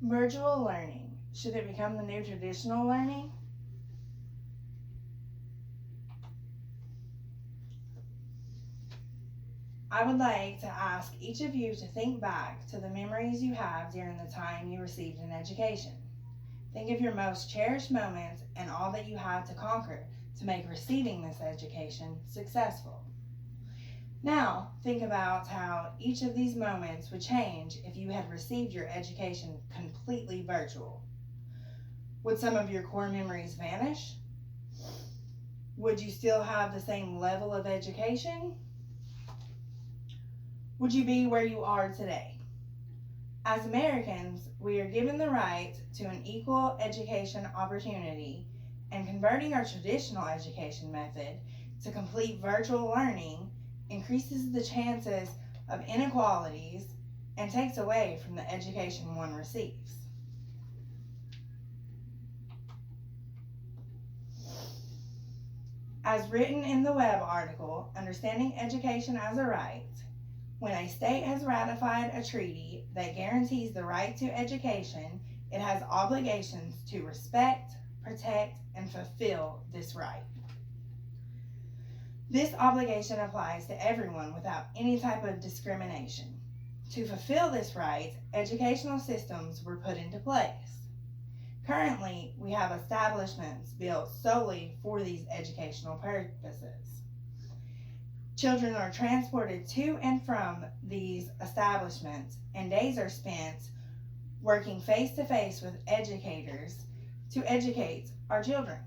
Virtual learning, should it become the new traditional learning? I would like to ask each of you to think back to the memories you have during the time you received an education. Think of your most cherished moments and all that you had to conquer to make receiving this education successful. Now, think about how each of these moments would change if you had received your education completely virtual. Would some of your core memories vanish? Would you still have the same level of education? Would you be where you are today? As Americans, we are given the right to an equal education opportunity, and converting our traditional education method to complete virtual learning increases the chances of inequalities and takes away from the education one receives. As written in the web article, Understanding Education as a Right, when a state has ratified a treaty that guarantees the right to education, it has obligations to respect, protect, and fulfill this right. This obligation applies to everyone without any type of discrimination. To fulfill this right, educational systems were put into place. Currently, we have establishments built solely for these educational purposes. Children are transported to and from these establishments, and days are spent working face to face with educators to educate our children.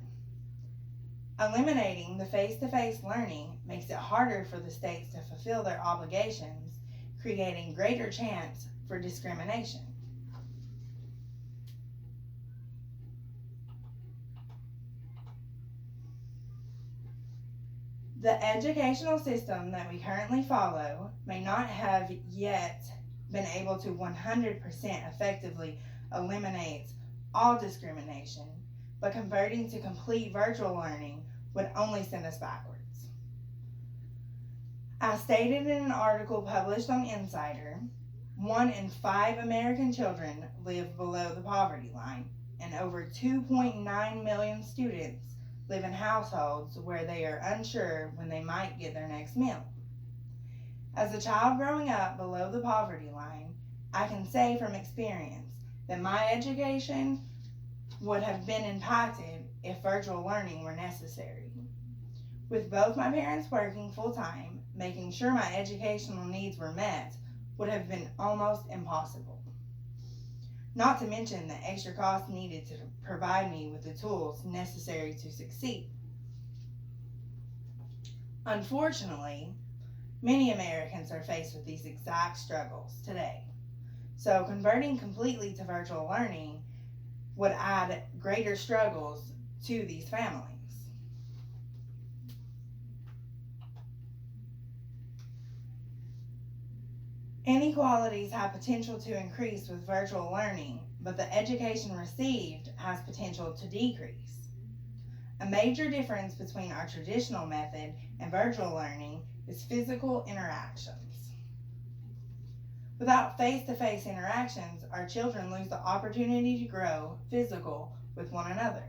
Eliminating the face to face learning makes it harder for the states to fulfill their obligations, creating greater chance for discrimination. The educational system that we currently follow may not have yet been able to 100% effectively eliminate all discrimination, but converting to complete virtual learning would only send us backwards. As stated in an article published on Insider, 1 in 5 American children live below the poverty line, and over 2.9 million students live in households where they are unsure when they might get their next meal. As a child growing up below the poverty line, I can say from experience that my education would have been impacted if virtual learning were necessary. With both my parents working full time, making sure my educational needs were met would have been almost impossible. Not to mention the extra cost needed to provide me with the tools necessary to succeed. Unfortunately, many Americans are faced with these exact struggles today. So, converting completely to virtual learning would add greater struggles to these families. Inequalities have potential to increase with virtual learning, but the education received has potential to decrease. A major difference between our traditional method and virtual learning is physical interactions. Without face to face interactions, our children lose the opportunity to grow physical with one another.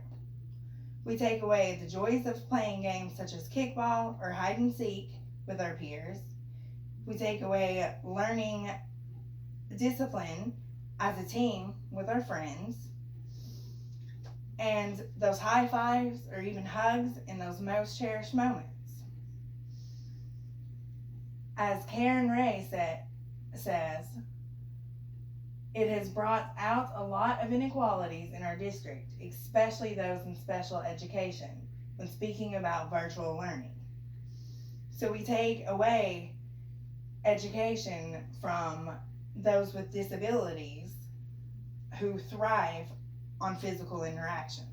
We take away the joys of playing games such as kickball or hide and seek with our peers. We take away learning discipline as a team with our friends, and those high fives or even hugs in those most cherished moments. As Karen Ray says, it has brought out a lot of inequalities in our district, especially those in special education, when speaking about virtual learning. So we take away education from those with disabilities who thrive on physical interactions.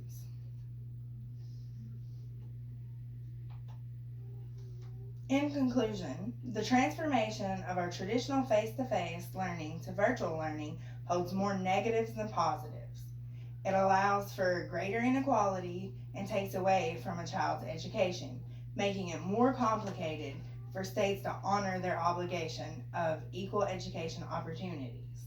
In conclusion, the transformation of our traditional face to face learning to virtual learning holds more negatives than positives. It allows for greater inequality and takes away from a child's education, making it more complicated for states to honor their obligation of equal education opportunities.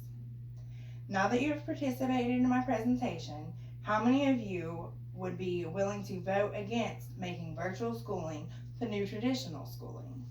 Now that you have participated in my presentation, how many of you would be willing to vote against making virtual schooling the new traditional schooling?